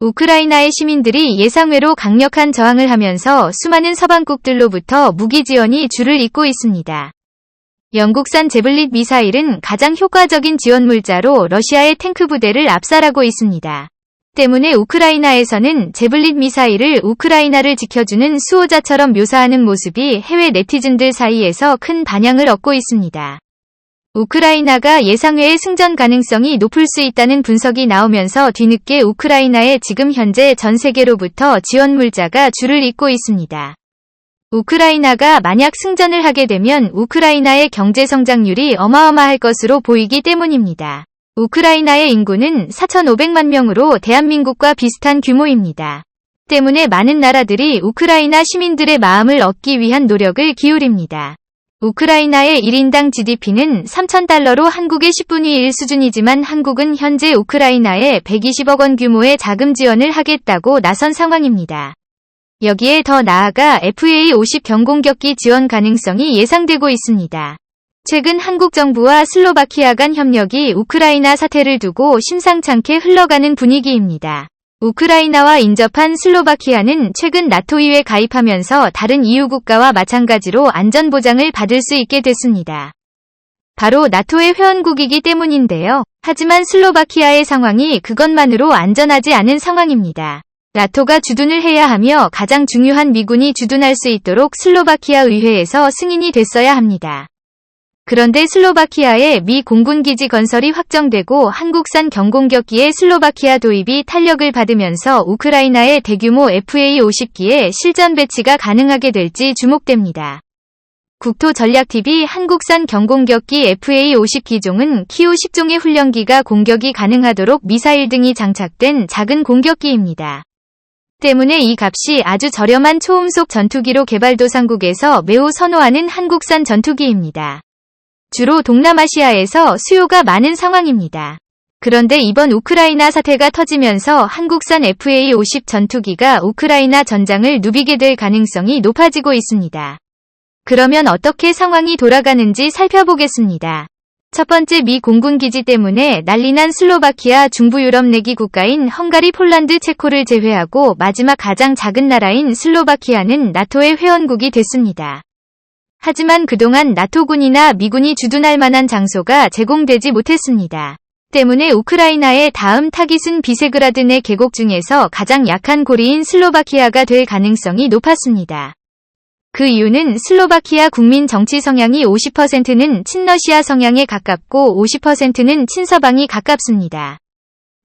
우크라이나의 시민들이 예상외로 강력한 저항을 하면서 수많은 서방국들로부터 무기 지원이 줄을 잇고 있습니다. 영국산 제블릿 미사일은 가장 효과적인 지원 물자로 러시아의 탱크 부대를 압살하고 있습니다. 때문에 우크라이나에서는 제블릿 미사일을 우크라이나를 지켜주는 수호자처럼 묘사하는 모습이 해외 네티즌들 사이에서 큰 반향을 얻고 있습니다. 우크라이나가 예상외의 승전 가능성이 높을 수 있다는 분석이 나오면서 뒤늦게 우크라이나에 지금 현재 전 세계로부터 지원 물자가 줄을 잇고 있습니다. 우크라이나가 만약 승전을 하게 되면 우크라이나의 경제 성장률이 어마어마할 것으로 보이기 때문입니다. 우크라이나의 인구는 4,500만 명으로 대한민국과 비슷한 규모입니다. 때문에 많은 나라들이 우크라이나 시민들의 마음을 얻기 위한 노력을 기울입니다. 우크라이나의 1인당 GDP는 3,000달러로 한국의 10분의 1 수준이지만 한국은 현재 우크라이나에 120억 원 규모의 자금 지원을 하겠다고 나선 상황입니다. 여기에 더 나아가 FA-50 경공격기 지원 가능성이 예상되고 있습니다. 최근 한국 정부와 슬로바키아 간 협력이 우크라이나 사태를 두고 심상찮게 흘러가는 분위기입니다. 우크라이나와 인접한 슬로바키아는 최근 나토2에 가입하면서 다른 EU 국가와 마찬가지로 안전보장을 받을 수 있게 됐습니다. 바로 나토의 회원국이기 때문인데요. 하지만 슬로바키아의 상황이 그것만으로 안전하지 않은 상황입니다. 나토가 주둔을 해야 하며 가장 중요한 미군이 주둔할 수 있도록 슬로바키아 의회에서 승인이 됐어야 합니다. 그런데 슬로바키아의 미 공군기지 건설이 확정되고 한국산 경공격기의 슬로바키아 도입이 탄력을 받으면서 우크라이나의 대규모 FA-50기의 실전 배치가 가능하게 될지 주목됩니다. 국토전략TV 한국산 경공격기 FA-50 기종은 키우 10종의 훈련기가 공격이 가능하도록 미사일 등이 장착된 작은 공격기입니다. 때문에 이 값이 아주 저렴한 초음속 전투기로 개발도상국에서 매우 선호하는 한국산 전투기입니다. 주로 동남아시아에서 수요가 많은 상황입니다. 그런데 이번 우크라이나 사태가 터지면서 한국산 FA-50 전투기가 우크라이나 전장을 누비게 될 가능성이 높아지고 있습니다. 그러면 어떻게 상황이 돌아가는지 살펴보겠습니다. 첫 번째, 미 공군기지 때문에 난리난 슬로바키아 중부유럽 내기 국가인 헝가리, 폴란드, 체코를 제외하고 마지막 가장 작은 나라인 슬로바키아는 나토의 회원국이 됐습니다. 하지만 그동안 나토군이나 미군이 주둔할 만한 장소가 제공되지 못했습니다. 때문에 우크라이나의 다음 타깃은 비세그라드 내 계곡 중에서 가장 약한 고리인 슬로바키아가 될 가능성이 높았습니다. 그 이유는 슬로바키아 국민 정치 성향이 50%는 친러시아 성향에 가깝고 50%는 친서방이 가깝습니다.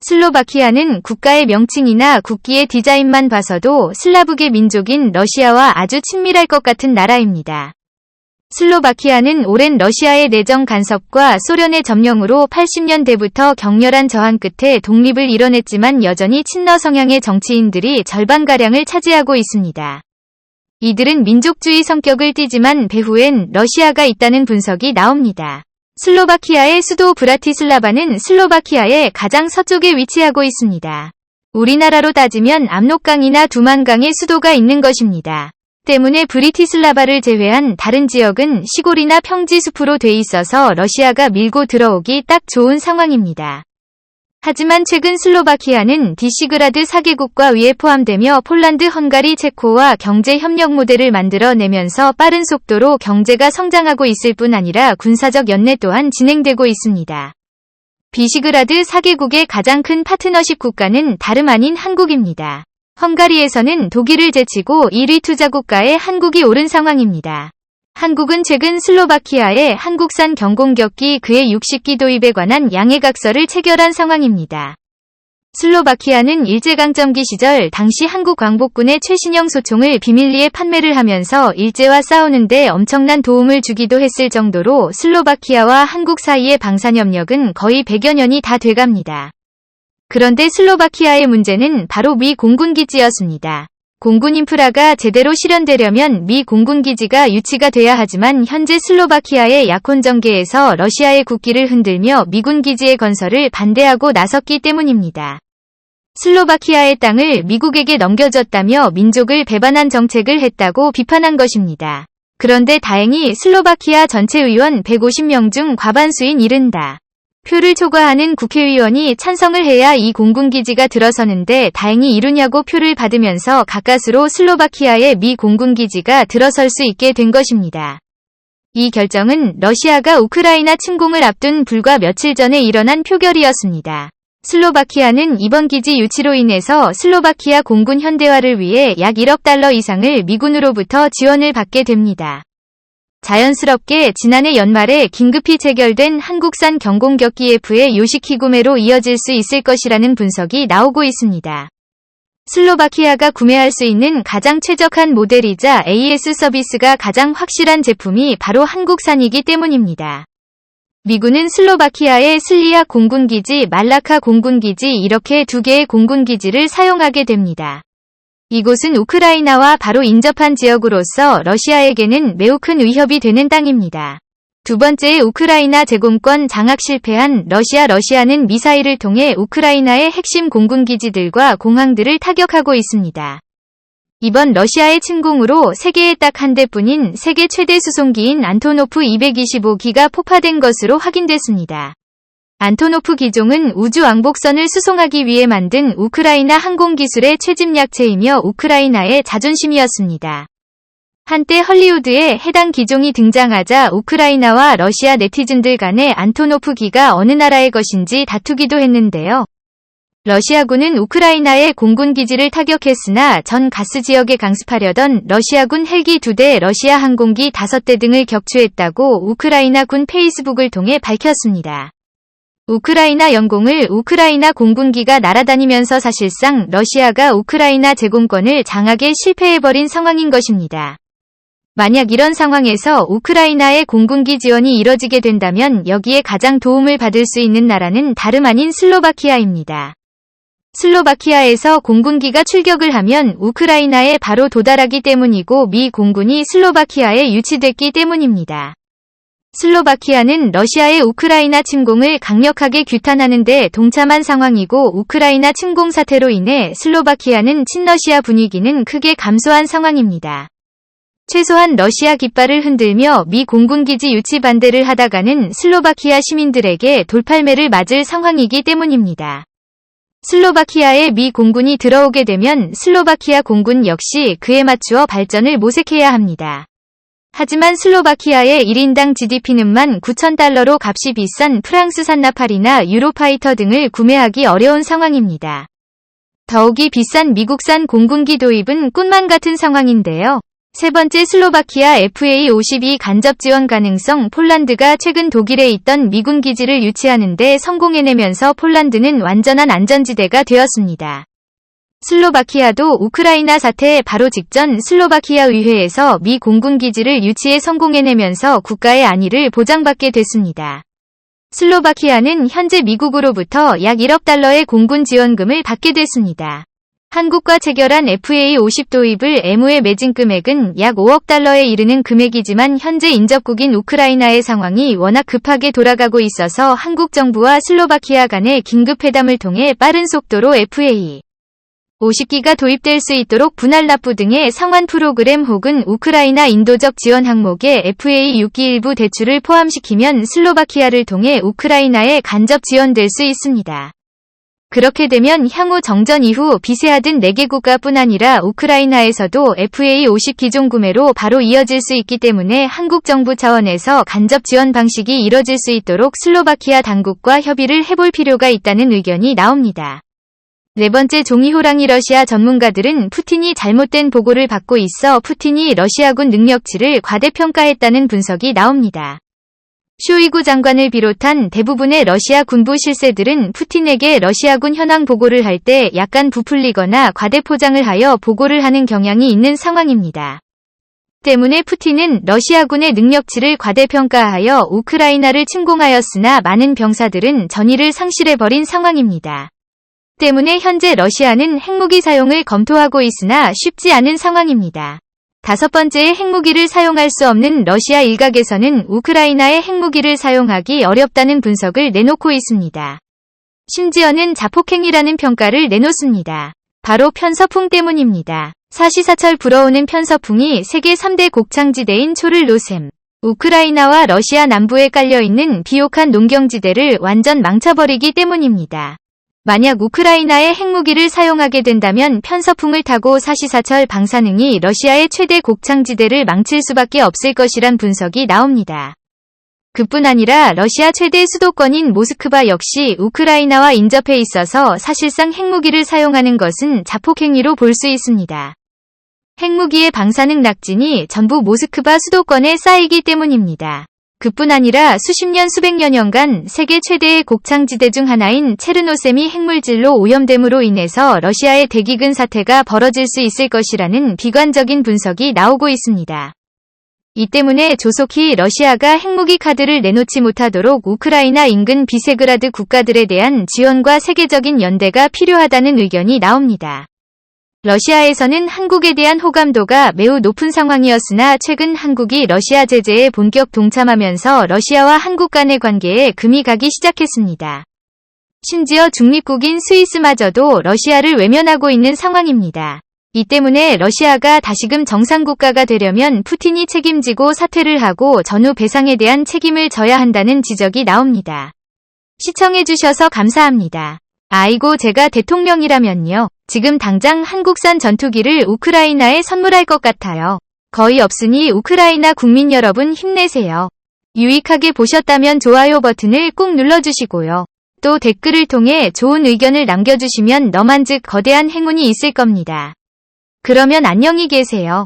슬로바키아는 국가의 명칭이나 국기의 디자인만 봐서도 슬라브계 민족인 러시아와 아주 친밀할 것 같은 나라입니다. 슬로바키아는 오랜 러시아의 내정 간섭과 소련의 점령으로 80년대부터 격렬한 저항 끝에 독립을 이뤄냈지만 여전히 친러 성향의 정치인들이 절반가량을 차지하고 있습니다. 이들은 민족주의 성격을 띠지만 배후엔 러시아가 있다는 분석이 나옵니다. 슬로바키아의 수도 브라티슬라바는 슬로바키아의 가장 서쪽에 위치하고 있습니다. 우리나라로 따지면 압록강이나 두만강의 수도가 있는 것입니다. 때문에 브리티슬라바를 제외한 다른 지역은 시골이나 평지 숲으로 돼 있어서 러시아가 밀고 들어오기 딱 좋은 상황입니다. 하지만 최근 슬로바키아는 비시그라드 4개국과 위에 포함되며 폴란드, 헝가리, 체코와 경제 협력 모델을 만들어내면서 빠른 속도로 경제가 성장하고 있을 뿐 아니라 군사적 연내 또한 진행되고 있습니다. 비시그라드 4개국의 가장 큰 파트너십 국가는 다름 아닌 한국입니다. 헝가리에서는 독일을 제치고 1위 투자국가에 한국이 오른 상황입니다. 한국은 최근 슬로바키아에 한국산 경공격기 그의 60기 도입에 관한 양해각서를 체결한 상황입니다. 슬로바키아는 일제강점기 시절 당시 한국 광복군의 최신형 소총을 비밀리에 판매를 하면서 일제와 싸우는데 엄청난 도움을 주기도 했을 정도로 슬로바키아와 한국 사이의 방산협력은 거의 100여 년이 다 돼갑니다. 그런데 슬로바키아의 문제는 바로 미 공군기지였습니다. 공군 인프라가 제대로 실현되려면 미 공군기지가 유치가 돼야 하지만 현재 슬로바키아의 약혼 정계에서 러시아의 국기를 흔들며 미군 기지의 건설을 반대하고 나섰기 때문입니다. 슬로바키아의 땅을 미국에게 넘겨줬다며 민족을 배반한 정책을 했다고 비판한 것입니다. 그런데 다행히 슬로바키아 전체 의원 150명 중 과반수인 70 표를 초과하는 국회의원이 찬성을 해야 이 공군기지가 들어서는데 다행히 이루냐고 표를 받으면서 가까스로 슬로바키아의 미 공군기지가 들어설 수 있게 된 것입니다. 이 결정은 러시아가 우크라이나 침공을 앞둔 불과 며칠 전에 일어난 표결이었습니다. 슬로바키아는 이번 기지 유치로 인해서 슬로바키아 공군 현대화를 위해 약 1억 달러 이상을 미군으로부터 지원을 받게 됩니다. 자연스럽게 지난해 연말에 긴급히 체결된 한국산 경공격기 F의 요시키 구매로 이어질 수 있을 것이라는 분석이 나오고 있습니다. 슬로바키아가 구매할 수 있는 가장 최적한 모델이자 AS 서비스가 가장 확실한 제품이 바로 한국산이기 때문입니다. 미군은 슬로바키아의 슬리아 공군기지, 말라카 공군기지 이렇게 두 개의 공군기지를 사용하게 됩니다. 이곳은 우크라이나와 바로 인접한 지역으로서 러시아에게는 매우 큰 위협이 되는 땅입니다. 두 번째, 우크라이나 제공권 장악 실패한 러시아는 미사일을 통해 우크라이나의 핵심 공군기지들과 공항들을 타격하고 있습니다. 이번 러시아의 침공으로 세계에 딱 한 대뿐인 세계 최대 수송기인 안토노프 225기가 폭파된 것으로 확인됐습니다. 안토노프 기종은 우주 왕복선을 수송하기 위해 만든 우크라이나 항공기술의 최진약체이며 우크라이나의 자존심이었습니다. 한때 헐리우드에 해당 기종이 등장하자 우크라이나와 러시아 네티즌들 간에 안토노프 기가 어느 나라의 것인지 다투기도 했는데요. 러시아군은 우크라이나의 공군기지를 타격했으나 전 가스 지역에 강습하려던 러시아군 헬기 2대, 러시아 항공기 5대 등을 격추했다고 우크라이나 군 페이스북을 통해 밝혔습니다. 우크라이나 영공을 우크라이나 공군기가 날아다니면서 사실상 러시아가 우크라이나 제공권을 장악에 실패해버린 상황인 것입니다. 만약 이런 상황에서 우크라이나의 공군기 지원이 이뤄지게 된다면 여기에 가장 도움을 받을 수 있는 나라는 다름 아닌 슬로바키아입니다. 슬로바키아에서 공군기가 출격을 하면 우크라이나에 바로 도달하기 때문이고 미 공군이 슬로바키아에 유치됐기 때문입니다. 슬로바키아는 러시아의 우크라이나 침공을 강력하게 규탄하는 데 동참한 상황이고 우크라이나 침공 사태로 인해 슬로바키아는 친러시아 분위기는 크게 감소한 상황입니다. 최소한 러시아 깃발을 흔들며 미 공군기지 유치 반대를 하다가는 슬로바키아 시민들에게 돌팔매를 맞을 상황이기 때문입니다. 슬로바키아에 미 공군이 들어오게 되면 슬로바키아 공군 역시 그에 맞추어 발전을 모색해야 합니다. 하지만 슬로바키아의 1인당 GDP는 19,000달러로 값이 비싼 프랑스산 나팔이나 유로파이터 등을 구매하기 어려운 상황입니다. 더욱이 비싼 미국산 공군기 도입은 꿈만 같은 상황인데요. 세 번째, 슬로바키아 FA-52 간접 지원 가능성. 폴란드가 최근 독일에 있던 미군 기지를 유치하는 데 성공해내면서 폴란드는 완전한 안전지대가 되었습니다. 슬로바키아도 우크라이나 사태 바로 직전 슬로바키아 의회에서 미 공군기지를 유치에 성공해내면서 국가의 안위를 보장받게 됐습니다. 슬로바키아는 현재 미국으로부터 약 1억 달러의 공군 지원금을 받게 됐습니다. 한국과 체결한 FA-50 도입을 애무에 맺은 금액은 약 5억 달러에 이르는 금액이지만 현재 인접국인 우크라이나의 상황이 워낙 급하게 돌아가고 있어서 한국 정부와 슬로바키아 간의 긴급회담을 통해 빠른 속도로 FA-50기가 도입될 수 있도록 분할 납부 등의 상환 프로그램 혹은 우크라이나 인도적 지원 항목에 FA-6기 일부 대출을 포함시키면 슬로바키아를 통해 우크라이나에 간접 지원될 수 있습니다. 그렇게 되면 향후 정전 이후 비세하던 4개 국가뿐 아니라 우크라이나에서도 FA-50 기종 구매로 바로 이어질 수 있기 때문에 한국 정부 차원에서 간접 지원 방식이 이뤄질 수 있도록 슬로바키아 당국과 협의를 해볼 필요가 있다는 의견이 나옵니다. 네 번째, 종이호랑이. 러시아 전문가들은 푸틴이 잘못된 보고를 받고 있어 푸틴이 러시아군 능력치를 과대평가했다는 분석이 나옵니다. 쇼이구 장관을 비롯한 대부분의 러시아 군부 실세들은 푸틴에게 러시아군 현황 보고를 할 때 약간 부풀리거나 과대포장을 하여 보고를 하는 경향이 있는 상황입니다. 때문에 푸틴은 러시아군의 능력치를 과대평가하여 우크라이나를 침공하였으나 많은 병사들은 전의를 상실해버린 상황입니다. 때문에 현재 러시아는 핵무기 사용을 검토하고 있으나 쉽지 않은 상황입니다. 다섯 번째, 핵무기를 사용할 수 없는 러시아 일각에서는 우크라이나의 핵무기를 사용하기 어렵다는 분석을 내놓고 있습니다. 심지어는 자폭행위라는 평가를 내놓습니다. 바로 편서풍 때문입니다. 사시사철 불어오는 편서풍이 세계 3대 곡창지대인 초를 노셈, 우크라이나와 러시아 남부에 깔려있는 비옥한 농경지대를 완전 망쳐버리기 때문입니다. 만약 우크라이나의 핵무기를 사용하게 된다면 편서풍을 타고 사시사철 방사능이 러시아의 최대 곡창지대를 망칠 수밖에 없을 것이란 분석이 나옵니다. 그뿐 아니라 러시아 최대 수도권인 모스크바 역시 우크라이나와 인접해 있어서 사실상 핵무기를 사용하는 것은 자폭행위로 볼 수 있습니다. 핵무기의 방사능 낙진이 전부 모스크바 수도권에 쌓이기 때문입니다. 그뿐 아니라 수십 년 수백 년간 세계 최대의 곡창지대 중 하나인 체르노셈이 핵물질로 오염됨으로 인해서 러시아의 대기근 사태가 벌어질 수 있을 것이라는 비관적인 분석이 나오고 있습니다. 이 때문에 조속히 러시아가 핵무기 카드를 내놓지 못하도록 우크라이나 인근 비세그라드 국가들에 대한 지원과 세계적인 연대가 필요하다는 의견이 나옵니다. 러시아에서는 한국에 대한 호감도가 매우 높은 상황이었으나 최근 한국이 러시아 제재에 본격 동참하면서 러시아와 한국 간의 관계에 금이 가기 시작했습니다. 심지어 중립국인 스위스마저도 러시아를 외면하고 있는 상황입니다. 이 때문에 러시아가 다시금 정상국가가 되려면 푸틴이 책임지고 사퇴를 하고 전후 배상에 대한 책임을 져야 한다는 지적이 나옵니다. 시청해주셔서 감사합니다. 아이고 제가 대통령이라면요. 지금 당장 한국산 전투기를 우크라이나에 선물할 것 같아요. 거의 없으니 우크라이나 국민 여러분 힘내세요. 유익하게 보셨다면 좋아요 버튼을 꼭 눌러주시고요. 또 댓글을 통해 좋은 의견을 남겨주시면 너만즉 거대한 행운이 있을 겁니다. 그러면 안녕히 계세요.